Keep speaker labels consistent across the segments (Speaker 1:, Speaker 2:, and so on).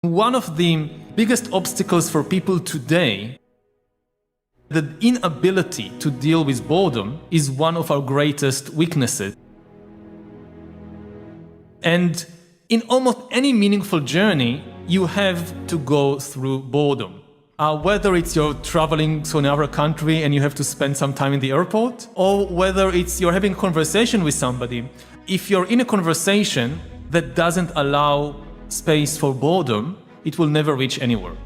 Speaker 1: One of the biggest obstacles for people today, the inability to deal with boredom, is one of our greatest weaknesses. And in almost any meaningful journey, you have to go through boredom. Whether it's you're traveling to another country and you have to spend some time in the airport, or whether it's you're having a conversation with somebody. If you're in a conversation that doesn't allow space for boredom, it will never reach anywhere.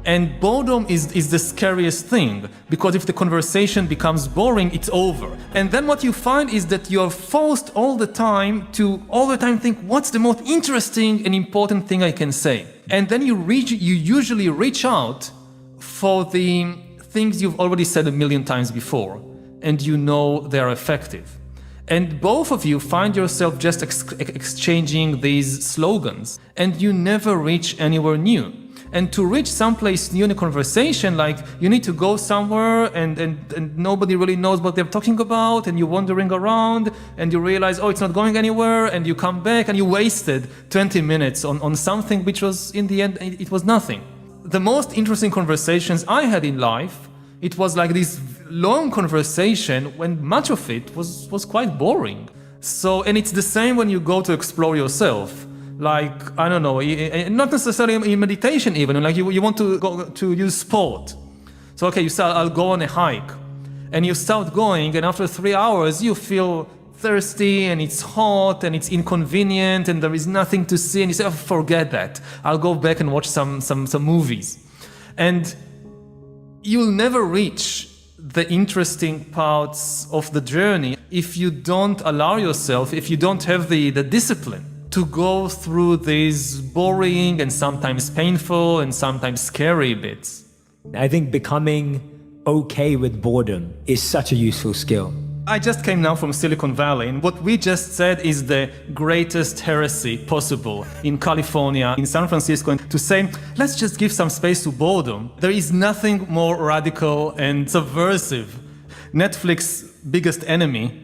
Speaker 1: And boredom is the scariest thing, because if the conversation becomes boring, it's over. And then what you find is that you're forced all the time think, what's the most interesting and important thing I can say? And then you usually reach out for the things you've already said a million times before, and you know they're effective. And both of you find yourself just exchanging these slogans, and you never reach anywhere new. And to reach someplace new in a conversation, like you need to go somewhere and nobody really knows what they're talking about, and you're wandering around and you realize, oh, it's not going anywhere, and you come back and you wasted 20 minutes on something which was, in the end, it was nothing. The most interesting conversations I had in life, it was like this long conversation when much of it was quite boring. So, and it's the same when you go to explore yourself. Like, I don't know, not necessarily in meditation even, like you want to go to use sport. So, okay, you start, I'll go on a hike. And you start going, and after 3 hours you feel thirsty, and it's hot, and it's inconvenient, and there is nothing to see, and you say, oh, forget that. I'll go back and watch some movies. And you'll never reach the interesting parts of the journey if you don't allow yourself, if you don't have the discipline to go through these boring and sometimes painful and sometimes scary bits.
Speaker 2: I think becoming okay with boredom is such a useful skill.
Speaker 1: I just came now from Silicon Valley, and what we just said is the greatest heresy possible in California, in San Francisco, to say, let's just give some space to boredom. There is nothing more radical and subversive. Netflix's biggest enemy,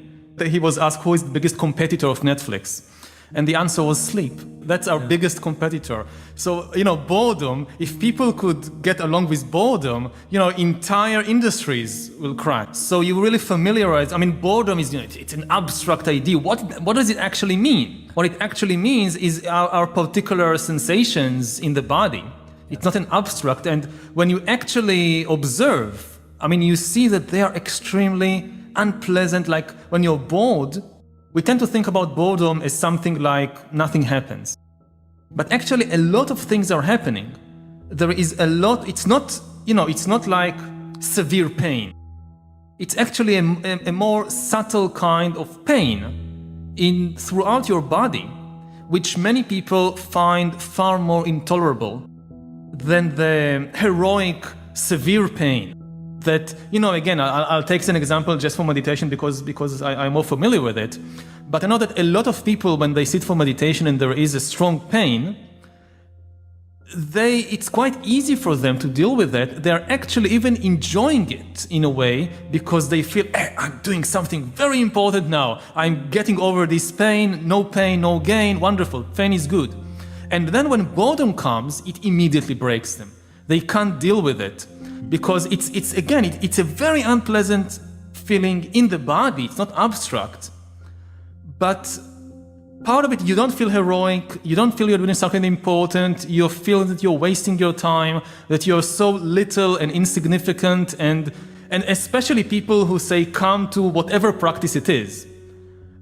Speaker 1: he was asked who is the biggest competitor of Netflix. And the answer was sleep. That's our biggest competitor. So, boredom, if people could get along with boredom, entire industries will crash. So you really familiarize, boredom is, it's an abstract idea. What does it actually mean? What it actually means is our particular sensations in the body. It's not an abstract. And when you actually observe, you see that they are extremely unpleasant. Like when you're bored, we tend to think about boredom as something like nothing happens. But actually a lot of things are happening. There is a lot, it's not like severe pain. It's actually a more subtle kind of pain throughout your body, which many people find far more intolerable than the heroic, severe pain. That, again, I'll take an example just for meditation because I'm more familiar with it. But I know that a lot of people, when they sit for meditation and there is a strong pain, it's quite easy for them to deal with that. They're actually even enjoying it in a way, because they feel, I'm doing something very important now. I'm getting over this pain, no gain, wonderful, pain is good. And then when boredom comes, it immediately breaks them. They can't deal with it. Because it's a very unpleasant feeling in the body. It's not abstract. But part of it, you don't feel heroic, you don't feel you're doing something important, you feel that you're wasting your time, that you're so little and insignificant, and especially people who say come to whatever practice it is.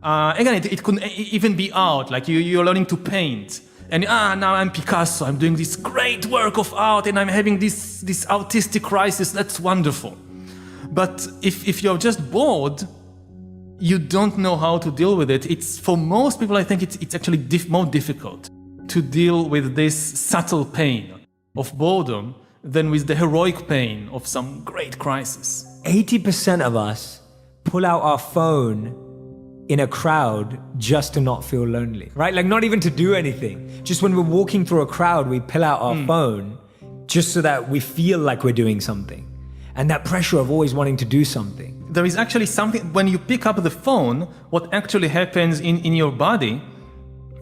Speaker 1: Again, it could even be art, like you're learning to paint. And now I'm Picasso, I'm doing this great work of art, and I'm having this artistic crisis, that's wonderful. But if you're just bored, you don't know how to deal with it. For most people, I think it's actually more difficult to deal with this subtle pain of boredom than with the heroic pain of some great crisis.
Speaker 2: 80% of us pull out our phone in a crowd just to not feel lonely, right? Like not even to do anything. Just when we're walking through a crowd, we pull out our phone just so that we feel like we're doing something. And that pressure of always wanting to do something.
Speaker 1: There is actually something, when you pick up the phone, what actually happens in your body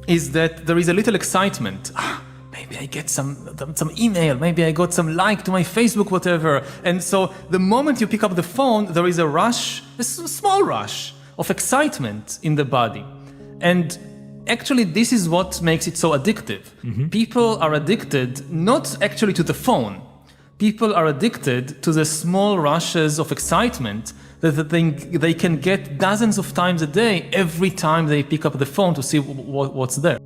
Speaker 1: is that there is a little excitement. maybe I get some email, maybe I got some like to my Facebook, whatever. And so the moment you pick up the phone, there is a rush, a small rush of excitement in the body. And actually, this is what makes it so addictive. People are addicted not actually to the phone. People are addicted to the small rushes of excitement that they can get dozens of times a day every time they pick up the phone to see what's there.